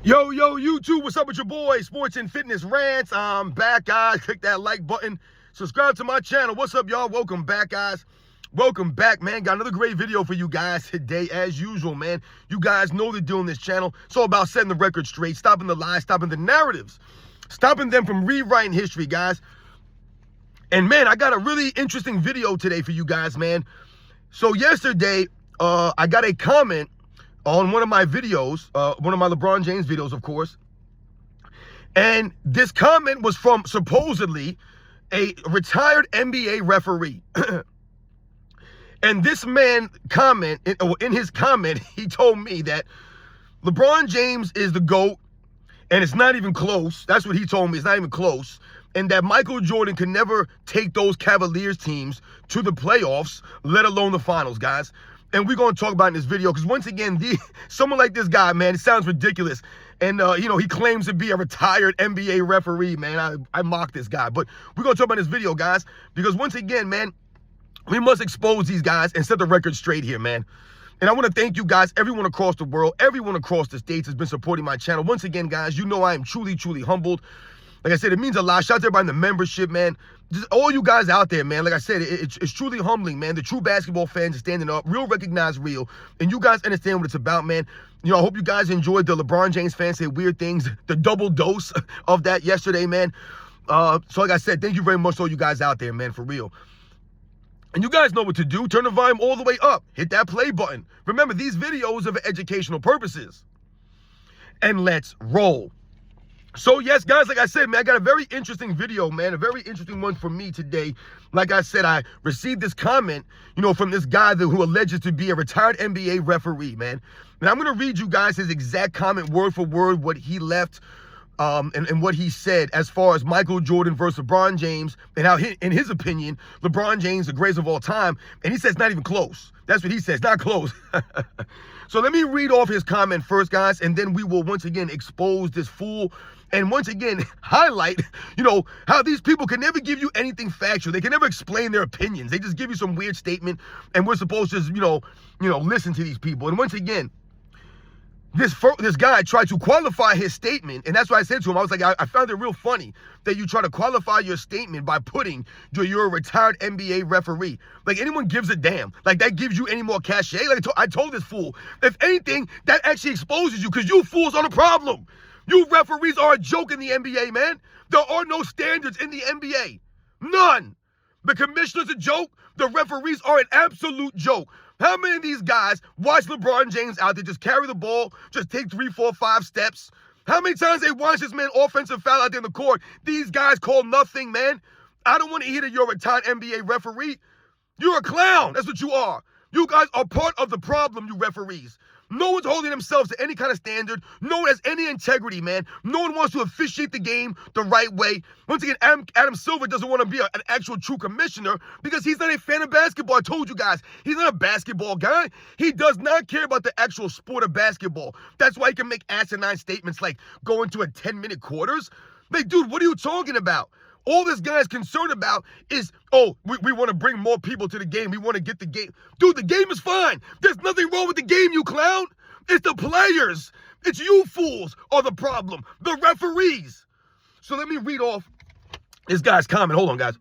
Yo, YouTube, what's up with your boy? Sports and Fitness Rants. I'm back, guys. Click that like button. Subscribe to my channel. What's up, y'all? Welcome back, guys. Welcome back, man. Got another great video for you guys today, as usual, man. You guys know the deal on this channel. It's all about setting the record straight, stopping the lies, stopping the narratives, stopping them from rewriting history, guys. And, man, I got a really interesting video today for you guys, man. So yesterday, I got a comment on one of my videos, one of my LeBron James videos, of course. And this comment was from supposedly a retired NBA referee. And this man in his comment, he told me that LeBron James is the GOAT, and it's not even close. That's what he told me. It's not even close. And that Michael Jordan could never take those Cavaliers teams to the playoffs, let alone the finals, guys. And we're going to talk about in this video because, once again, someone like this guy, man, it sounds ridiculous. And, he claims to be a retired NBA referee, man. I mock this guy. But we're going to talk about this video, guys, because, once again, man, we must expose these guys and set the record straight here, man. And I want to thank you guys, everyone across the world, everyone across the states has been supporting my channel. Once again, guys, you know I am truly, truly humbled. Like I said, it means a lot. Shout out to everybody in the membership, man. Just all you guys out there, man. Like I said, it's truly humbling, man. The true basketball fans are standing up. Real recognize real. And you guys understand what it's about, man. You know, I hope you guys enjoyed the LeBron James fans say weird things, the double dose of that yesterday, man. So like I said, thank you very much to all you guys out there, man, for real. And you guys know what to do. Turn the volume all the way up. Hit that play button. Remember, these videos are for educational purposes. And let's roll. So, yes, guys, like I said, man, I got a very interesting video, man, a very interesting one for me today. Like I said, I received this comment, from this guy who alleges to be a retired NBA referee, man. And I'm going to read you guys his exact comment, word for word, what he left and what he said as far as Michael Jordan versus LeBron James and how, in his opinion, LeBron James, the greatest of all time. And he says not even close. That's what he says, not close. So let me read off his comment first, guys, and then we will once again expose this fool and once again highlight, how these people can never give you anything factual. They can never explain their opinions. They just give you some weird statement, and we're supposed to just, listen to these people. And once again, this guy tried to qualify his statement, and that's what I said to him. I was like, I found it real funny that you try to qualify your statement by putting you're a retired NBA referee. Like, anyone gives a damn. Like, that gives you any more cachet? Like, I told this fool, if anything, that actually exposes you, because you fools are the problem. You referees are a joke in the NBA, man. There are no standards in the NBA. None. The commissioner's a joke. The referees are an absolute joke. How many of these guys watch LeBron James out there just carry the ball, just take 3, 4, 5 steps? How many times they watch this man offensive foul out there in the court? These guys call nothing, man. I don't want to hear that you're a retired NBA referee. You're a clown. That's what you are. You guys are part of the problem, you referees. No one's holding themselves to any kind of standard. No one has any integrity, man. No one wants to officiate the game the right way. Once again, Adam Silver doesn't want to be an actual true commissioner because he's not a fan of basketball. I told you guys, he's not a basketball guy. He does not care about the actual sport of basketball. That's why he can make asinine statements like going to a 10-minute quarters. Like, dude, what are you talking about? All this guy is concerned about is, we want to bring more people to the game. We want to get the game. Dude, the game is fine. There's nothing wrong with the game, you clown. It's the players. It's you fools are the problem. The referees. So let me read off this guy's comment. Hold on, guys.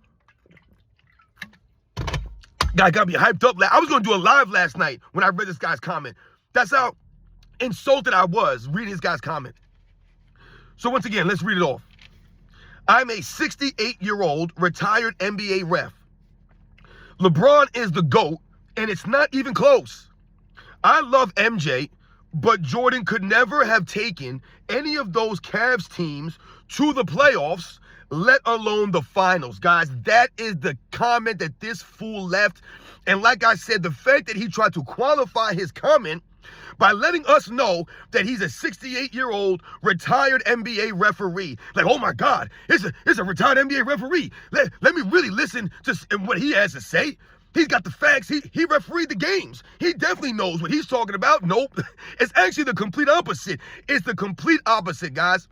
Guy got me hyped up. I was going to do a live last night when I read this guy's comment. That's how insulted I was reading this guy's comment. So once again, let's read it off. I'm a 68-year-old retired NBA ref. LeBron is the GOAT, and it's not even close. I love MJ, but Jordan could never have taken any of those Cavs teams to the playoffs, let alone the finals. Guys, that is the comment that this fool left. And like I said, the fact that he tried to qualify his comment by letting us know that he's a 68-year-old retired NBA referee. Like, oh my God, it's a retired NBA referee. Let me really listen to what he has to say. He's got the facts. He refereed the games. He definitely knows what he's talking about. Nope. It's actually the complete opposite. It's the complete opposite, guys.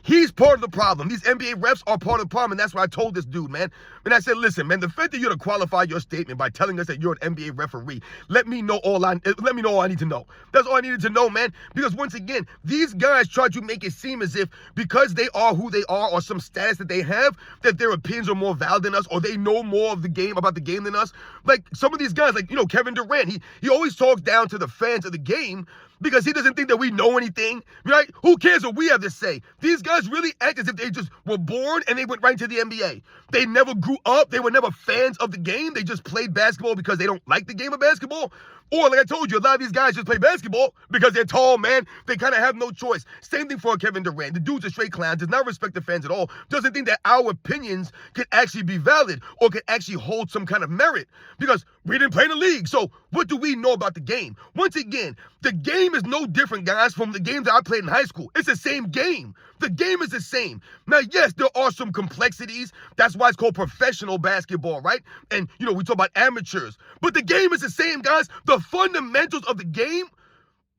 He's part of the problem. These NBA refs are part of the problem, and that's what I told this dude, man. And I said, listen, man, the fact that you're to qualify your statement by telling us that you're an NBA referee, let me know all I need to know. That's all I needed to know, man. Because once again, these guys try to make it seem as if because they are who they are or some status that they have, that their opinions are more valid than us or they know more of the game about the game than us. Like some of these guys, like, Kevin Durant, he always talks down to the fans of the game because he doesn't think that we know anything, right? Who cares what we have to say? These guys really act as if they just were born and they went right into the NBA. They never grew up. They were never fans of the game. They just played basketball because they don't like the game of basketball. Or, like I told you, a lot of these guys just play basketball because they're tall, man. They kind of have no choice. Same thing for Kevin Durant. The dude's a straight clown, does not respect the fans at all, doesn't think that our opinions could actually be valid or could actually hold some kind of merit because we didn't play in the league. So what do we know about the game? Once again, the game is no different, guys, from the games that I played in high school. It's the same game. The game is the same. Now, yes, there are some complexities. That's why it's called professional basketball, right? And, we talk about amateurs. But the game is the same, guys. The fundamentals of the game,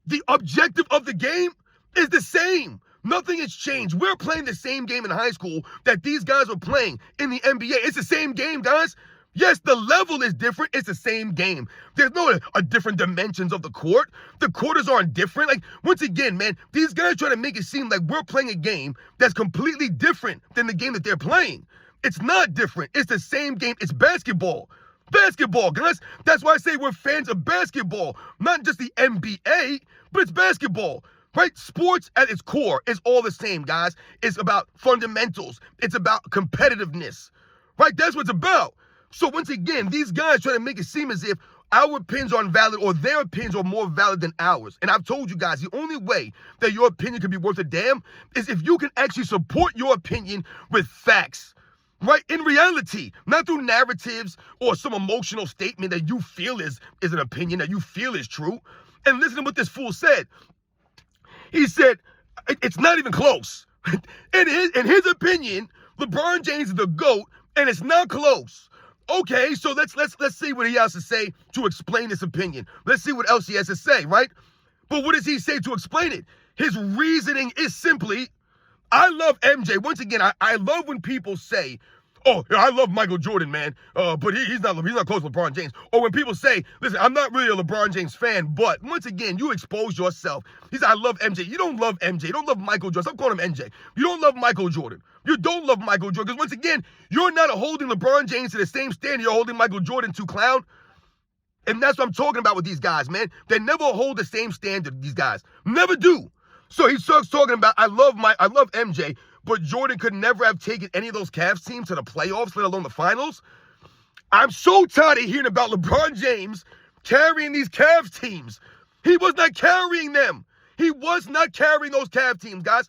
the objective of the game is the same. Nothing has changed. We're playing the same game in high school that these guys were playing in the NBA. It's the same game, guys. Yes, the level is different. It's the same game. There's no different dimensions of the court. The quarters aren't different. Like, once again, man, these guys try to make it seem like we're playing a game that's completely different than the game that they're playing. It's not different. It's the same game. It's basketball. Basketball, guys. That's why I say we're fans of basketball. Not just the NBA, but it's basketball. Right? Sports at its core is all the same, guys. It's about fundamentals. It's about competitiveness. Right? That's what it's about. So once again, these guys try to make it seem as if our opinions are invalid or their opinions are more valid than ours. And I've told you guys, the only way that your opinion can be worth a damn is if you can actually support your opinion with facts. Right? In reality, not through narratives or some emotional statement that you feel is an opinion, that you feel is true. And listen to what this fool said. He said, it's not even close. In his opinion, LeBron James is the GOAT, and it's not close. Okay, so let's see what he has to say to explain this opinion. Let's see what else he has to say, right? But what does he say to explain it? His reasoning is simply, I love MJ. Once again, I love when people say, oh, I love Michael Jordan, man, but he's not close to LeBron James. Or when people say, listen, I'm not really a LeBron James fan, but once again, you expose yourself. He said, I love MJ. You don't love MJ. You don't love Michael Jordan. Stop calling him MJ. You don't love Michael Jordan. You don't love Michael Jordan. Because once again, you're not holding LeBron James to the same standard you're holding Michael Jordan to, clown. And that's what I'm talking about with these guys, man. They never hold the same standard, these guys. Never do. So he starts talking about, I love MJ, but Jordan could never have taken any of those Cavs teams to the playoffs, let alone the finals. I'm so tired of hearing about LeBron James carrying these Cavs teams. He was not carrying them. He was not carrying those Cavs teams, guys.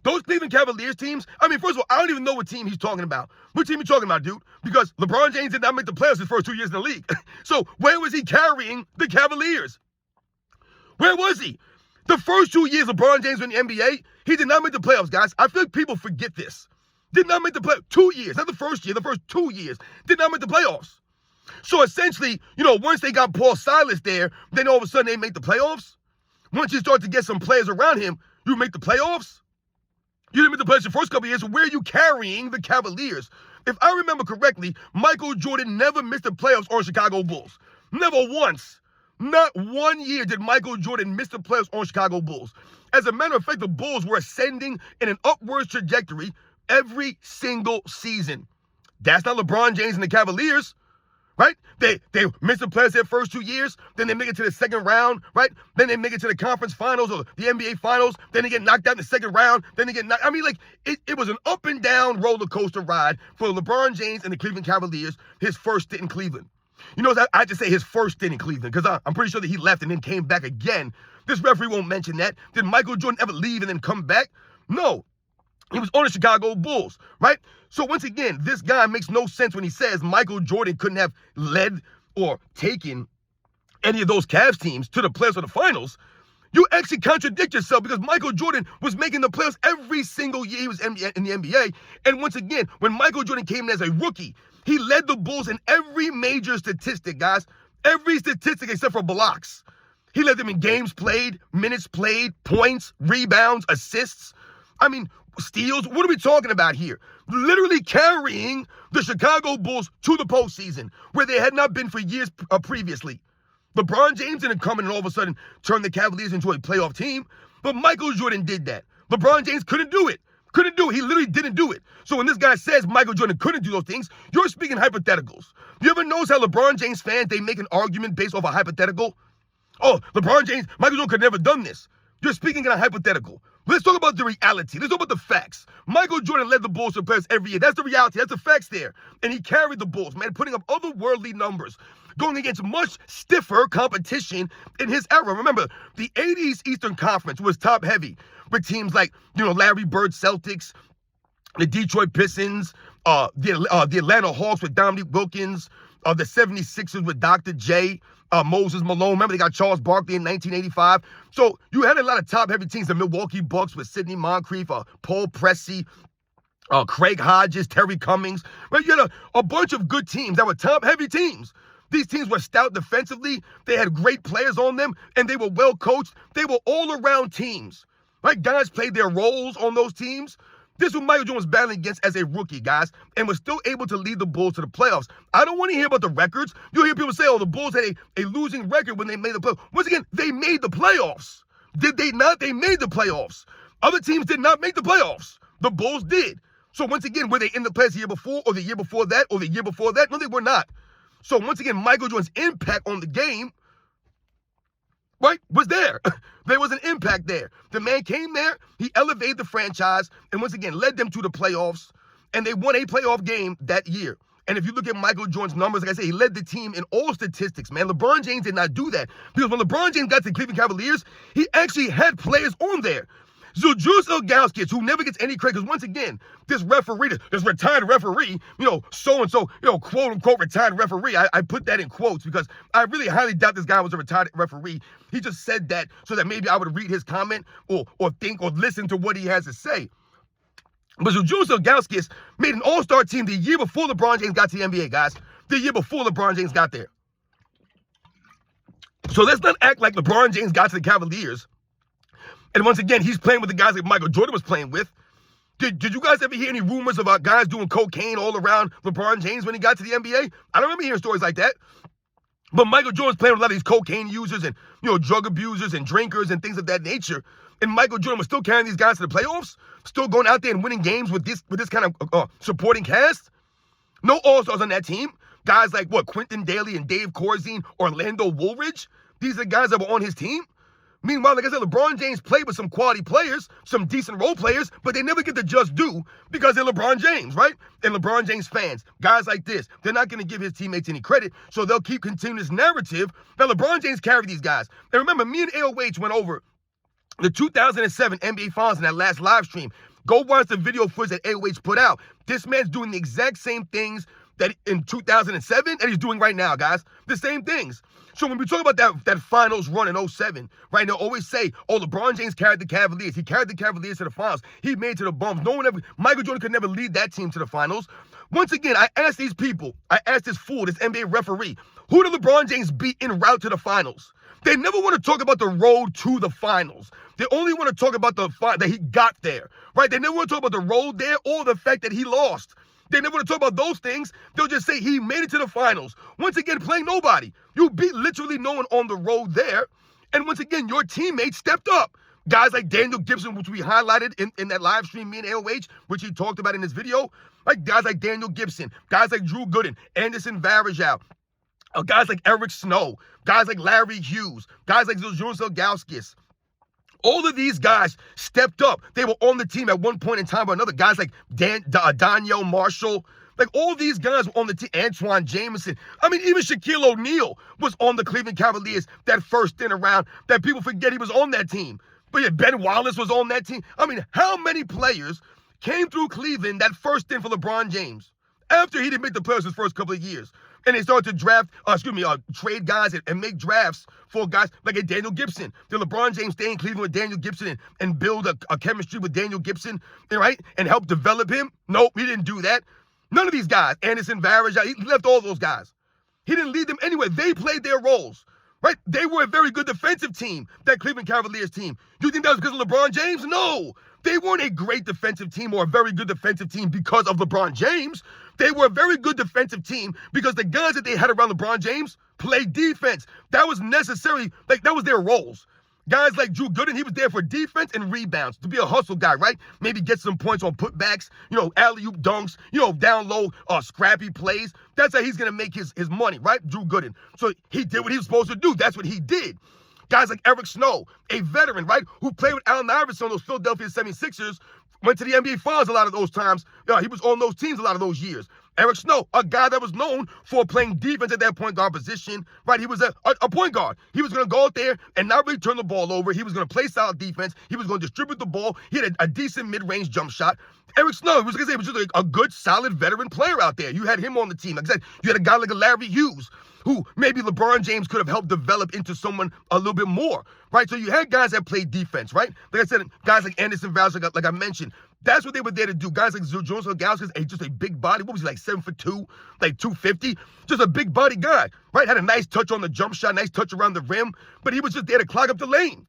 Those Cleveland Cavaliers teams, I mean, first of all, I don't even know what team he's talking about. What team are you talking about, dude? Because LeBron James did not make the playoffs his first 2 years in the league. So where was he carrying the Cavaliers? Where was he? The first 2 years LeBron James was in the NBA, he did not make the playoffs, guys. I feel like people forget this. Did not make the playoffs. 2 years, not the first year, the first 2 years, did not make the playoffs. So essentially, once they got Paul Silas there, then all of a sudden they make the playoffs. Once you start to get some players around him, you make the playoffs. You didn't make the playoffs the first couple of years, so where are you carrying the Cavaliers? If I remember correctly, Michael Jordan never missed the playoffs on Chicago Bulls. Never once. Not 1 year did Michael Jordan miss the playoffs on Chicago Bulls. As a matter of fact, the Bulls were ascending in an upwards trajectory every single season. That's not LeBron James and the Cavaliers, right? They missed the playoffs their first 2 years, then they make it to the second round, right? Then they make it to the conference finals or the NBA finals, then they get knocked out in the second round, then they get knocked. I mean, like, it was an up and down roller coaster ride for LeBron James and the Cleveland Cavaliers, his first stint in Cleveland. I just say his first stint in Cleveland because I'm pretty sure that he left and then came back again. This referee won't mention that. Did Michael Jordan ever leave and then come back? No. He was on the Chicago Bulls, right? So once again, this guy makes no sense when he says Michael Jordan couldn't have led or taken any of those Cavs teams to the playoffs or the finals. You actually contradict yourself because Michael Jordan was making the playoffs every single year he was in the NBA. And once again, when Michael Jordan came in as a rookie, he led the Bulls in every major statistic, guys. Every statistic except for blocks. He led them in games played, minutes played, points, rebounds, assists. I mean, steals. What are we talking about here? Literally carrying the Chicago Bulls to the postseason, where they had not been for years previously. LeBron James didn't come in and all of a sudden turn the Cavaliers into a playoff team, but Michael Jordan did that. LeBron James couldn't do it. Couldn't do it. He literally didn't do it. So when this guy says Michael Jordan couldn't do those things, you're speaking hypotheticals. You ever notice how LeBron James fans, they make an argument based off a hypothetical? Oh, LeBron James, Michael Jordan could never done this. You're speaking in a hypothetical. Let's talk about the reality. Let's talk about the facts. Michael Jordan led the Bulls to playoffs every year. That's the reality. That's the facts there. And he carried the Bulls, man, putting up otherworldly numbers, going against much stiffer competition in his era. Remember, the 80s Eastern Conference was top heavy with teams like, Larry Bird Celtics, the Detroit Pistons, the Atlanta Hawks with Dominique Wilkins, the 76ers with Dr. J, Moses Malone. Remember, they got Charles Barkley in 1985. So you had a lot of top-heavy teams. The Milwaukee Bucks with Sidney Moncrief, Paul Pressey, Craig Hodges, Terry Cummings. Right? You had a bunch of good teams that were top-heavy teams. These teams were stout defensively. They had great players on them, and they were well-coached. They were all-around teams. Right? Guys played their roles on those teams. This is what Michael Jordan was battling against as a rookie, guys, and was still able to lead the Bulls to the playoffs. I don't want to hear about the records. You'll hear people say, oh, the Bulls had a losing record when they made the playoffs. Once again, they made the playoffs. Did they not? They made the playoffs. Other teams did not make the playoffs. The Bulls did. So once again, were they in the playoffs the year before or the year before that or the year before that? No, they were not. So once again, Michael Jordan's impact on the game, right, was there. There was an impact there. The man came there, he elevated the franchise, and once again, led them to the playoffs, and they won a playoff game that year. And if you look at Michael Jordan's numbers, like I said, he led the team in all statistics, man. LeBron James did not do that. Because when LeBron James got to the Cleveland Cavaliers, he actually had players on there. Zildjius, who never gets any credit, because once again, this referee, this retired referee, so-and-so, quote-unquote retired referee, I put that in quotes because I really highly doubt this guy was a retired referee. He just said that so that maybe I would read his comment or think or listen to what he has to say. But Zildjius made an all-star team the year before LeBron James got to the NBA, guys. The year before LeBron James got there. So let's not act like LeBron James got to the Cavaliers. And once again, he's playing with the guys like Michael Jordan was playing with. Did you guys ever hear any rumors about guys doing cocaine all around LeBron James when he got to the NBA? I don't remember hearing stories like that. But Michael Jordan's playing with a lot of these cocaine users and, drug abusers and drinkers and things of that nature. And Michael Jordan was still carrying these guys to the playoffs, still going out there and winning games with this kind of supporting cast. No all-stars on that team. Guys like, Quentin Daly and Dave Corzine, Orlando Woolridge. These are guys that were on his team. Meanwhile, like I said, LeBron James played with some quality players, some decent role players, but they never get the just due because they're LeBron James, right? And LeBron James fans, guys like this, they're not going to give his teammates any credit, so they'll keep continuing this narrative that LeBron James carried these guys. And remember, me and AOH went over the 2007 NBA Finals in that last live stream. Go watch the video footage that AOH put out. This man's doing the exact same things that in 2007 that he's doing right now, guys. The same things. So when we talk about that finals run in 07, right, they'll always say, oh, LeBron James carried the Cavaliers. He carried the Cavaliers to the finals. He made it to the bumps. Michael Jordan could never lead that team to the finals. Once again, I asked these people, I asked this fool, this NBA referee, who did LeBron James beat en route to the finals? They never want to talk about the road to the finals. They only want to talk about that he got there, right? They never want to talk about the road there or the fact that he lost. They never want to talk about those things. They'll just say he made it to the finals. Once again, playing nobody. You beat literally no one on the road there. And once again, your teammates stepped up. Guys like Daniel Gibson, which we highlighted in that live stream, me and AOH, which he talked about in this video. Like guys like Daniel Gibson, guys like Drew Gooden, Anderson Varejao, guys like Eric Snow, guys like Larry Hughes, guys like Zildjius. All of these guys stepped up. They were on the team at one point in time or another. Guys like Danielle Marshall. Like all these guys were on the team. Antoine Jameson. I mean, even Shaquille O'Neal was on the Cleveland Cavaliers that first stint around that people forget he was on that team. But yeah, Ben Wallace was on that team. I mean, how many players came through Cleveland that first stint for LeBron James after he didn't make the playoffs his first couple of years? And they started to trade guys and make drafts for guys like a Daniel Gibson. Did LeBron James stay in Cleveland with Daniel Gibson and build a chemistry with Daniel Gibson, right? And help develop him? Nope, he didn't do that. None of these guys, Anderson Varejao, he left all those guys. He didn't lead them anywhere. They played their roles, right? They were a very good defensive team, that Cleveland Cavaliers team. You think that was because of LeBron James? No. They weren't a great defensive team or a very good defensive team because of LeBron James. They were a very good defensive team because the guys that they had around LeBron James played defense. That was necessary. Like, that was their roles. Guys like Drew Gooden, he was there for defense and rebounds, to be a hustle guy, right? Maybe get some points on putbacks, alley-oop dunks, down low, scrappy plays. That's how he's going to make his money, right? Drew Gooden. So he did what he was supposed to do. That's what he did. Guys like Eric Snow, a veteran, right, who played with Allen Iverson on those Philadelphia 76ers, went to the NBA Finals a lot of those times. He was on those teams a lot of those years. Eric Snow, a guy that was known for playing defense at that point guard position, right? He was a point guard. He was going to go out there and not really turn the ball over. He was going to play solid defense. He was going to distribute the ball. He had a decent mid-range jump shot. Eric Snow, was just a good, solid veteran player out there. You had him on the team. Like I said, you had a guy like a Larry Hughes, who maybe LeBron James could have helped develop into someone a little bit more, right? So you had guys that played defense, right? Like I said, guys like Anderson Varejao, like I mentioned, that's what they were there to do. Guys like Jonas Ilgauskas, just a big body. What was he, like 7'2", like 250? Just a big body guy, right? Had a nice touch on the jump shot, nice touch around the rim, but he was just there to clog up the lane.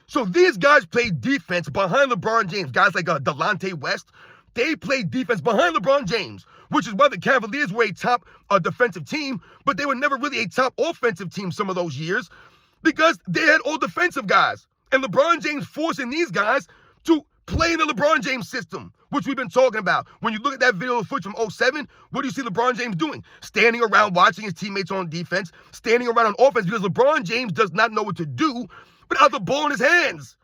So these guys played defense behind LeBron James. Guys like Delonte West, they played defense behind LeBron James, which is why the Cavaliers were a top defensive team, but they were never really a top offensive team some of those years because they had all defensive guys. And LeBron James forcing these guys to play in the LeBron James system, which we've been talking about. When you look at that video of footage from 07, what do you see LeBron James doing? Standing around watching his teammates on defense, standing around on offense, because LeBron James does not know what to do without the ball in his hands.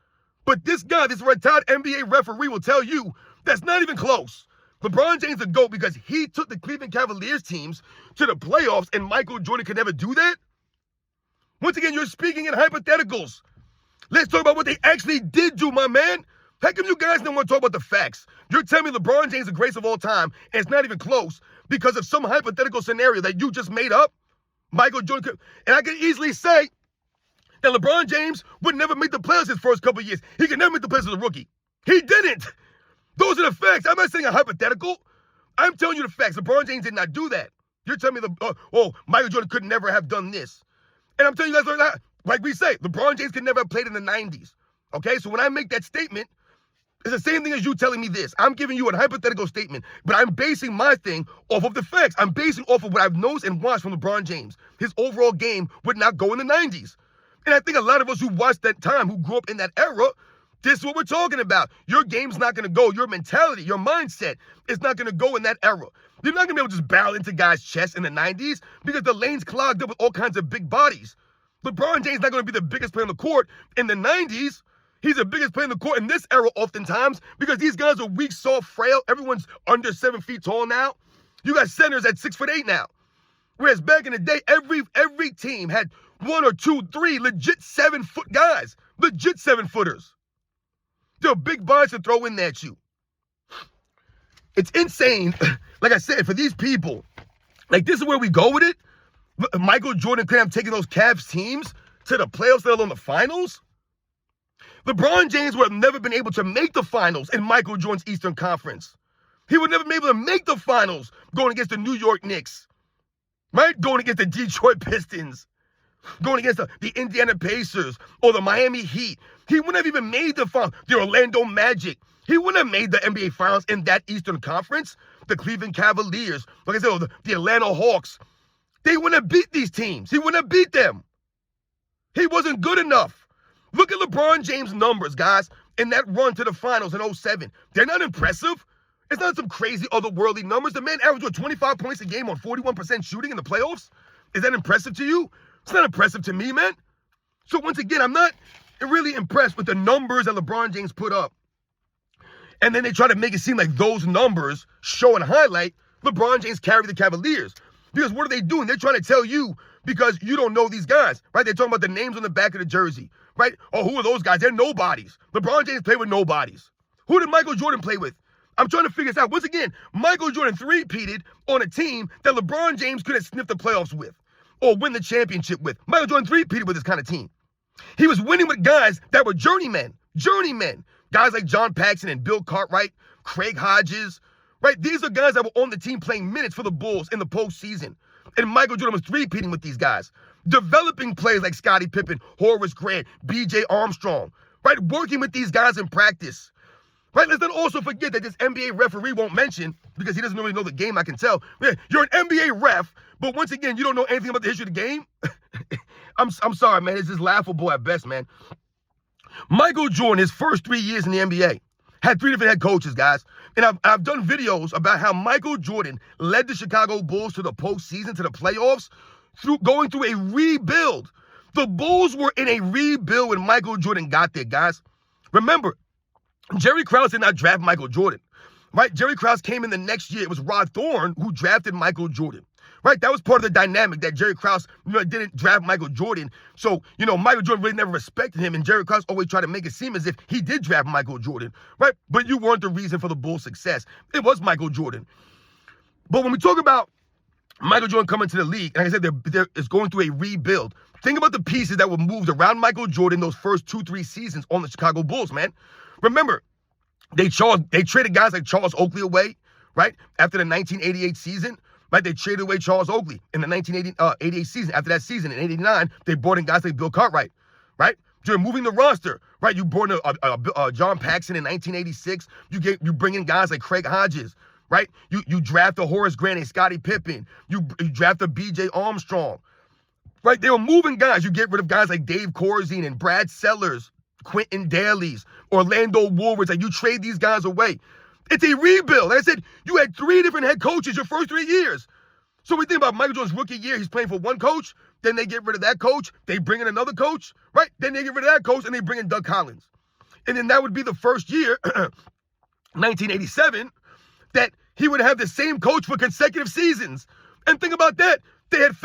But this guy, this retired NBA referee, will tell you that's not even close. LeBron James is a GOAT because he took the Cleveland Cavaliers teams to the playoffs, and Michael Jordan could never do that? Once again, you're speaking in hypotheticals. Let's talk about what they actually did do, my man. How come you guys don't want to talk about the facts? You're telling me LeBron James is the greatest of all time, and it's not even close because of some hypothetical scenario that you just made up? Michael Jordan could, and I can easily say that LeBron James would never make the playoffs his first couple of years. He could never make the playoffs as a rookie. He didn't. Those are the facts. I'm not saying a hypothetical. I'm telling you the facts. LeBron James did not do that. You're telling me, Michael Jordan could never have done this. And I'm telling you guys, like we say, LeBron James could never have played in the 90s. Okay, so when I make that statement, it's the same thing as you telling me this. I'm giving you a hypothetical statement, but I'm basing my thing off of the facts. I'm basing off of what I've noticed and watched from LeBron James. His overall game would not go in the 90s. And I think a lot of us who watched that time, who grew up in that era, this is what we're talking about. Your game's not going to go. Your mentality, your mindset is not going to go in that era. You're not going to be able to just barrel into guys' chests in the 90s because the lane's clogged up with all kinds of big bodies. LeBron James is not going to be the biggest player on the court in the 90s. He's the biggest player in the court in this era oftentimes because these guys are weak, soft, frail. Everyone's under 7 feet tall now. You got centers at 6'8" now. Whereas back in the day, every team had 1 or 2, 3 legit 7-foot guys. Legit 7-footers. They're big bodies to throw in at you. It's insane. Like I said, for these people, like this is where we go with it. Michael Jordan could have taken those Cavs teams to the playoffs, let alone the finals. LeBron James would have never been able to make the finals in Michael Jordan's Eastern Conference. He would never be able to make the finals going against the New York Knicks, right? Going against the Detroit Pistons, going against the Indiana Pacers or the Miami Heat. He wouldn't have even made the finals. The Orlando Magic. He wouldn't have made the NBA Finals in that Eastern Conference. The Cleveland Cavaliers, like I said, the Atlanta Hawks. They wouldn't have beat these teams. He wouldn't have beat them. He wasn't good enough. Look at LeBron James' numbers, guys, in that run to the finals in 07. They're not impressive. It's not some crazy otherworldly numbers. The man averaged 25 points a game on 41% shooting in the playoffs. Is that impressive to you? It's not impressive to me, man. So once again, I'm not really impressed with the numbers that LeBron James put up. And then they try to make it seem like those numbers show and highlight LeBron James carried the Cavaliers. Because what are they doing? They're trying to tell you because you don't know these guys, right? They're talking about the names on the back of the jersey, right? Oh, who are those guys? They're nobodies. LeBron James played with nobodies. Who did Michael Jordan play with? I'm trying to figure this out. Once again, Michael Jordan three-peated on a team that LeBron James couldn't sniff the playoffs with or win the championship with. Michael Jordan three-peated with this kind of team. He was winning with guys that were journeymen. Guys like John Paxson and Bill Cartwright, Craig Hodges, right? These are guys that were on the team playing minutes for the Bulls in the postseason. And Michael Jordan was three-peating with these guys. Developing players like Scottie Pippen, Horace Grant, B.J. Armstrong, right? Working with these guys in practice. Right? Let's not also forget that this NBA referee won't mention, because he doesn't really know the game, I can tell. Yeah, you're an NBA ref, but once again, you don't know anything about the history of the game. I'm sorry, man. It's just laughable at best, man. Michael Jordan, his first 3 years in the NBA, had 3 different head coaches, guys. And I've done videos about how Michael Jordan led the Chicago Bulls to the postseason, to the playoffs, going through a rebuild. The Bulls were in a rebuild when Michael Jordan got there, guys. Remember, Jerry Krause did not draft Michael Jordan, right? Jerry Krause came in the next year. It was Rod Thorne who drafted Michael Jordan, right? That was part of the dynamic, that Jerry Krause, didn't draft Michael Jordan. So, Michael Jordan really never respected him, and Jerry Krause always tried to make it seem as if he did draft Michael Jordan, right? But you weren't the reason for the Bulls' success. It was Michael Jordan. But when we talk about Michael Jordan coming to the league, and like I said, there is going through a rebuild. Think about the pieces that were moved around Michael Jordan those first 2-3 seasons on the Chicago Bulls, man. Remember, they traded guys like Charles Oakley away, right? After the 1988 season, right? They traded away Charles Oakley in the 1988 season. After that season, in 89, they brought in guys like Bill Cartwright, right? During moving the roster, right? You brought in John Paxson in 1986. You bring in guys like Craig Hodges, right? You draft a Horace Grant and Scottie Pippen. You draft a B.J. Armstrong, right? They were moving guys. You get rid of guys like Dave Corzine and Brad Sellers, Quentin Daly's, Orlando Woolworths, and you trade these guys away. It's a rebuild. Like I said, you had 3 different head coaches your first 3 years. So we think about Michael Jordan's rookie year, he's playing for one coach, then they get rid of that coach, they bring in another coach, right? Then they get rid of that coach, and they bring in Doug Collins. And then that would be the first year, 1987, that he would have the same coach for consecutive seasons. And think about that. They had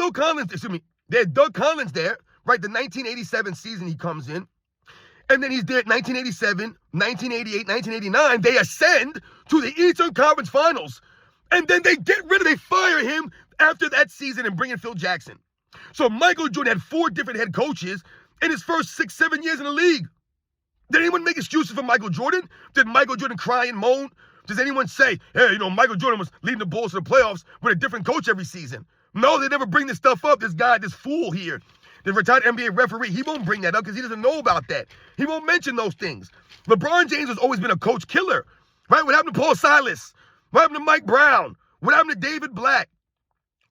they had Doug Collins there, right? The 1987 season he comes in. And then he's there at 1987, 1988, 1989. They ascend to the Eastern Conference Finals. And then they fire him after that season and bring in Phil Jackson. So Michael Jordan had 4 different head coaches in his first 6-7 years in the league. Did anyone make excuses for Michael Jordan? Did Michael Jordan cry and moan? Does anyone say, hey, Michael Jordan was leading the Bulls to the playoffs with a different coach every season? No, they never bring this stuff up. This guy, this fool here, the retired NBA referee, he won't bring that up because he doesn't know about that. He won't mention those things. LeBron James has always been a coach killer, right? What happened to Paul Silas? What happened to Mike Brown? What happened to David Black?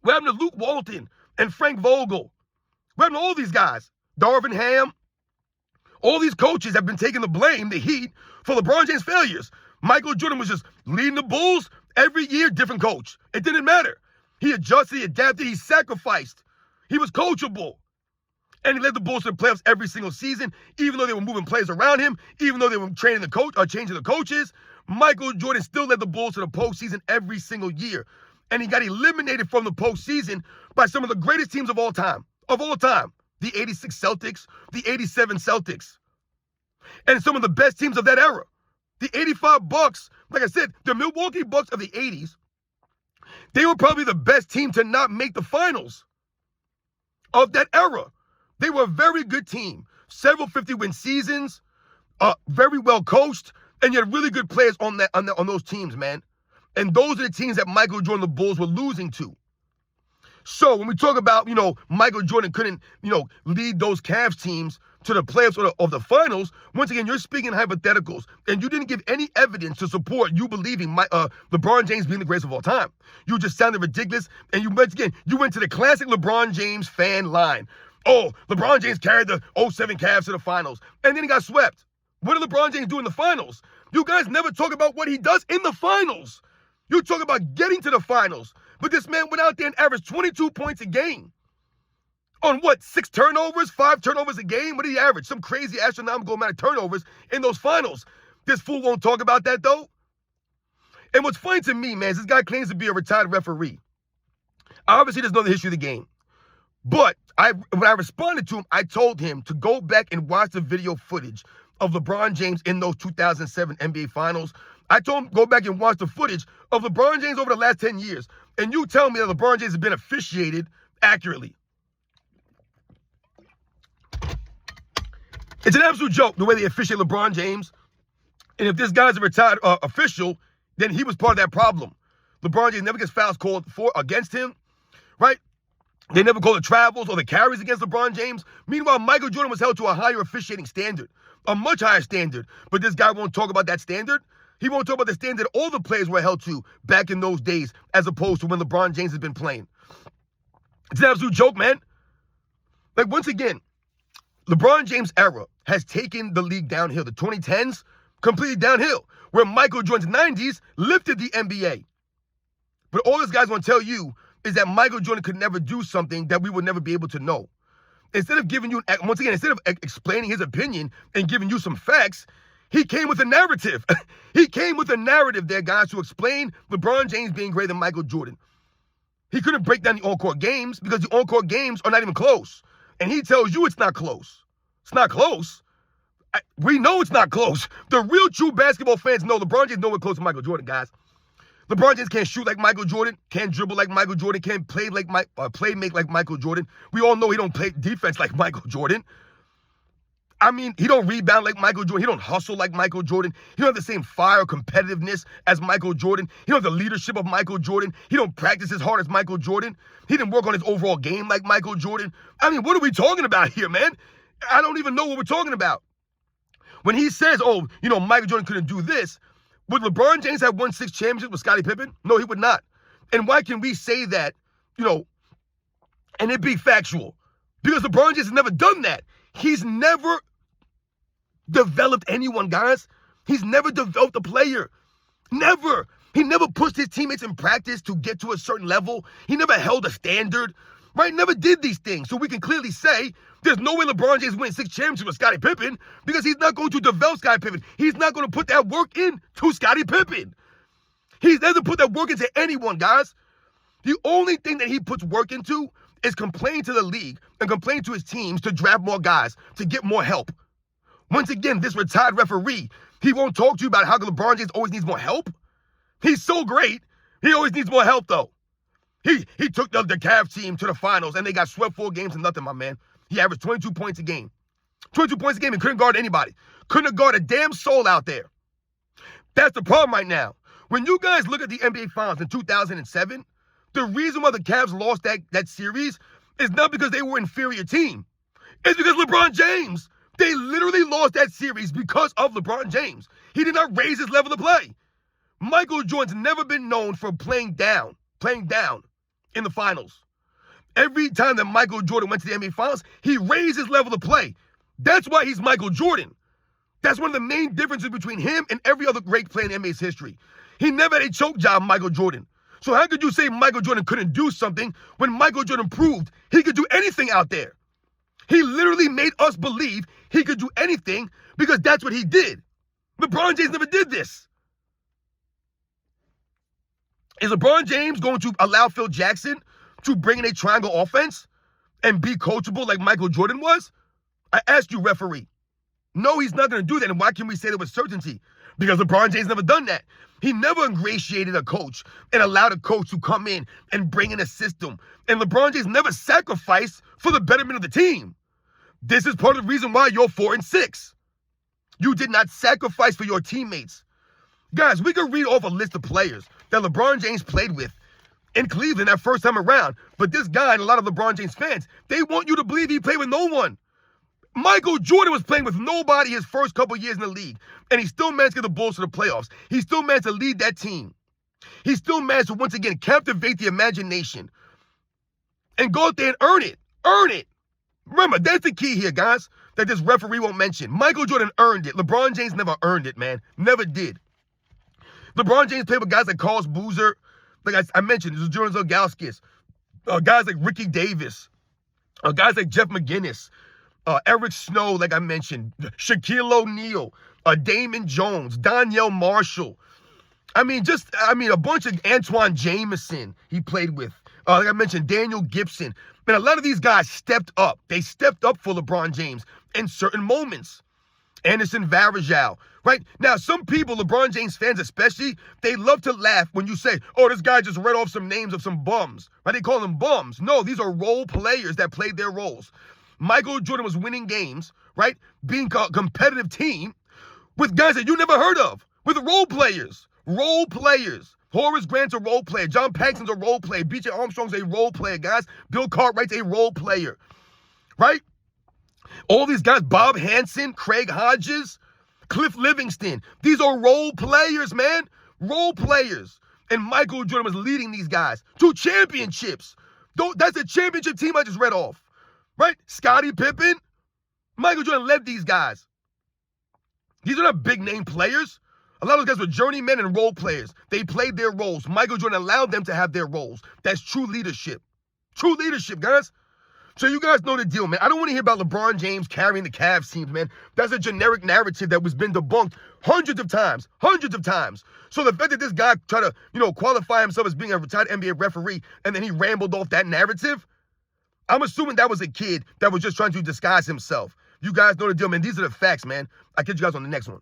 What happened to Luke Walton and Frank Vogel? What happened to all these guys? Darvin Ham? All these coaches have been taking the blame, the heat, for LeBron James' failures. Michael Jordan was just leading the Bulls every year, different coach. It didn't matter. He adjusted, he adapted, he sacrificed. He was coachable. And he led the Bulls to the playoffs every single season, even though they were moving players around him, even though they were changing the coaches. Michael Jordan still led the Bulls to the postseason every single year. And he got eliminated from the postseason by some of the greatest teams of all time. The 86 Celtics, the 87 Celtics. And some of the best teams of that era. The 85 Bucks, like I said, the Milwaukee Bucks of the 80s, they were probably the best team to not make the finals of that era. They were a very good team. Several 50-win seasons, very well coached, and you had really good players on those teams, man. And those are the teams that Michael Jordan, the Bulls, were losing to. So when we talk about, Michael Jordan couldn't, lead those Cavs teams to the playoffs of the finals, once again, you're speaking hypotheticals, and you didn't give any evidence to support you believing LeBron James being the greatest of all time. You just sounded ridiculous, and you went to the classic LeBron James fan line. Oh, LeBron James carried the 07 Cavs to the finals, and then he got swept. What did LeBron James do in the finals? You guys never talk about what he does in the finals. You talk about getting to the finals, but this man went out there and averaged 22 points a game. On what, 6 turnovers, 5 turnovers a game? What did he average? Some crazy astronomical amount of turnovers in those finals. This fool won't talk about that, though. And what's funny to me, man, is this guy claims to be a retired referee. Obviously, doesn't know the history of the game. But when I responded to him, I told him to go back and watch the video footage of LeBron James in those 2007 NBA Finals. I told him go back and watch the footage of LeBron James over the last 10 years. And you tell me that LeBron James has been officiated accurately. It's an absolute joke the way they officiate LeBron James. And if this guy's a retired official, then he was part of that problem. LeBron James never gets fouls called against him, right? They never call the travels or the carries against LeBron James. Meanwhile, Michael Jordan was held to a higher officiating standard, a much higher standard. But this guy won't talk about that standard. He won't talk about the standard all the players were held to back in those days as opposed to when LeBron James has been playing. It's an absolute joke, man. Like, once again, LeBron James' era has taken the league downhill. The 2010s, completely downhill, where Michael Jordan's 90s lifted the NBA. But all this guy's going to tell you is that Michael Jordan could never do something that we would never be able to know. Instead of giving you, once again, instead of explaining his opinion and giving you some facts, he came with a narrative. He came with a narrative there, guys, to explain LeBron James being greater than Michael Jordan. He couldn't break down the on-court games because the on-court games are not even close. And he tells you it's not close. It's not close. We know it's not close. The real true basketball fans know LeBron James nowhere close to Michael Jordan, guys. LeBron James can't shoot like Michael Jordan, can't dribble like Michael Jordan, can't play make like Michael Jordan. We all know he don't play defense like Michael Jordan. I mean, he don't rebound like Michael Jordan. He don't hustle like Michael Jordan. He don't have the same fire or competitiveness as Michael Jordan. He don't have the leadership of Michael Jordan. He don't practice as hard as Michael Jordan. He didn't work on his overall game like Michael Jordan. I mean, what are we talking about here, man? I don't even know what we're talking about. When he says, oh, Michael Jordan couldn't do this, would LeBron James have won 6 championships with Scottie Pippen? No, he would not. And why can we say that, and it be factual? Because LeBron James has never done that. He's never developed anyone, guys. He's never developed a player. Never. He never pushed his teammates in practice to get to a certain level. He never held a standard, right? Never did these things. So we can clearly say there's no way LeBron James wins 6 championships with Scottie Pippen because he's not going to develop Scottie Pippen. He's not going to put that work into Scottie Pippen. He doesn't put that work into anyone, guys. The only thing that he puts work into is complain to the league and complain to his teams to draft more guys, to get more help. Once again, this retired referee, he won't talk to you about how LeBron James always needs more help. He's so great. He always needs more help, though. He took the Cavs team to the finals, and they got swept 4 games to nothing, my man. He averaged 22 points a game. 22 points a game and couldn't guard anybody. Couldn't guard a damn soul out there. That's the problem right now. When you guys look at the NBA Finals in 2007, the reason why the Cavs lost that series is not because they were an inferior team. It's because LeBron James. They literally lost that series because of LeBron James. He did not raise his level of play. Michael Jordan's never been known for playing down in the finals. Every time that Michael Jordan went to the NBA Finals, he raised his level of play. That's why he's Michael Jordan. That's one of the main differences between him and every other great player in NBA's history. He never had a choke job, Michael Jordan. So how could you say Michael Jordan couldn't do something when Michael Jordan proved he could do anything out there? He literally made us believe he could do anything because that's what he did. LeBron James never did this. Is LeBron James going to allow Phil Jackson to bring in a triangle offense and be coachable like Michael Jordan was? I asked you, referee. No, he's not going to do that. And why can we say that with certainty? Because LeBron James never done that. He never ingratiated a coach and allowed a coach to come in and bring in a system. And LeBron James never sacrificed for the betterment of the team. This is part of the reason why you're 4-6. You did not sacrifice for your teammates. Guys, we could read off a list of players that LeBron James played with in Cleveland that first time around. But this guy and a lot of LeBron James fans, they want you to believe he played with no one. Michael Jordan was playing with nobody his first couple years in the league. And he still managed to get the Bulls to the playoffs. He still managed to lead that team. He still managed to, once again, captivate the imagination. And go out there and earn it. Earn it. Remember, that's the key here, guys, that this referee won't mention. Michael Jordan earned it. LeBron James never earned it, man. Never did. LeBron James played with guys like Carlos Boozer, like I mentioned, Jordan Zolgauskas, guys like Ricky Davis, guys like Jeff McGinnis, Eric Snow, like I mentioned, Shaquille O'Neal, Damon Jones, Donyell Marshall. I mean, a bunch of Antoine Jameson he played with. Like I mentioned, Daniel Gibson. And a lot of these guys stepped up. They stepped up for LeBron James in certain moments. Anderson Varejao, right? Now, some people, LeBron James fans especially, they love to laugh when you say, oh, this guy just read off some names of some bums, right? They call them bums. No, these are role players that played their roles. Michael Jordan was winning games, right? Being a competitive team with guys that you never heard of, with role players. Role players. Horace Grant's a role player. John Paxson's a role player. B.J. Armstrong's a role player, guys. Bill Cartwright's a role player, right? All these guys, Bob Hansen, Craig Hodges, Cliff Livingston. These are role players, man. Role players. And Michael Jordan was leading these guys to championships. That's a championship team I just read off, right? Scottie Pippen. Michael Jordan led these guys. These are not big name players. A lot of those guys were journeymen and role players. They played their roles. Michael Jordan allowed them to have their roles. That's true leadership. True leadership, guys. So you guys know the deal, man. I don't want to hear about LeBron James carrying the Cavs teams, man. That's a generic narrative that was been debunked hundreds of times. Hundreds of times. So the fact that this guy tried to, qualify himself as being a retired NBA referee and then he rambled off that narrative, I'm assuming that was a kid that was just trying to disguise himself. You guys know the deal, man. These are the facts, man. I'll catch you guys on the next one.